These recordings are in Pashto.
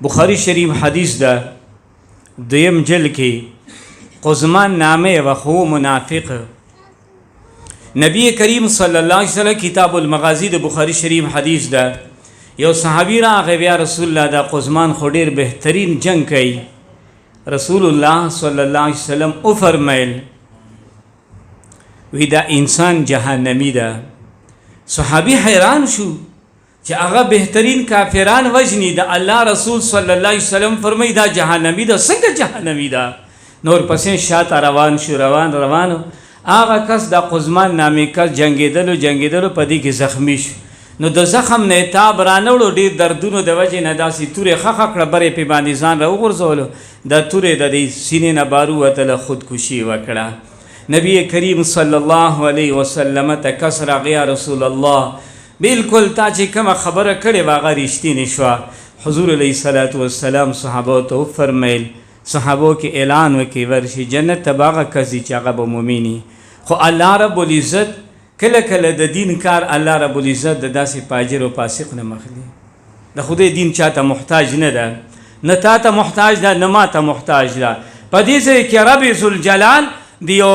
بخاری شریف حدیث ده دویم جلد کې قزمان نامه و خو منافق. نبی کریم صلی الله علیه وسلم کتاب المغازی د بخاری شریف حدیث ده. یو صحابی راغی یا رسول الله دا قزمان خو ډیر بهترین جنگ کوي. رسول الله صلی الله علیه وسلم او فرمایل وی دا انسان جهنمی ده. صحابی حیران شو چې هغه بهترین کافران وجنی ده. الله رسول صلی الله علیه وسلم فرمای دا جهنمی ده. څنګه جهنمی ده؟ نور پسې شاته روان شو. روانو هغه کس دا قزمان نامې کس جنگیدلو په دې کې زخمی شو. نو د زخم نه تاب رانوړو ډیر دردونو د وجې نه داسې تورې خخه کړه برې پې باندې ځان راوغورځولو. دا تورې د دې سینې نه بار ووتله خودکشي وکړه. نبی کریم صلی الله علیه وسلم ته کس راغی یا رسول الله بالکل تا چې کومه خبره کړې وه هغه رښتینې شوه. حضور علیه الصلاة والسلام صحابو ته وفرمیل صحابو کې اعلان وکړي ورشي جنت ته به هغه کس دي چې هغه به مومیني. خو الله رب العزت کله کله د دین کار الله رب العزت د داسې فاجر او فاسق نه مخلي. د خدای دین چاته محتاج نه ده، نه تا ته محتاج ده نه ما ته محتاج ده. په دې ځای کې رب ذوالجلال د یو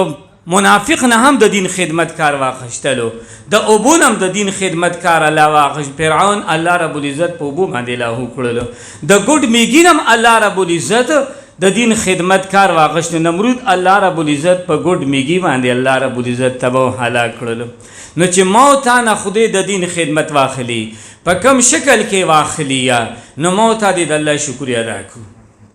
منافق نه هم د دین خدمتکار واخیستلو، د اوبو نه هم د دین خدمتکار الله واخیست. فرعون الله رب العزت په اوبو باندې لاهو کړلو. د ګډ میږي نه هم الله رب العزت د دین خدمتکار واغشت. نمرود الله رب العزت په ګډ میږي باندې الله رب العزت تباہ هلاک کړل. نو چې موت نه خدای د دین خدمت واخلي په کم شکل کې واخلي نو موت دې د الله شکر ادا کو.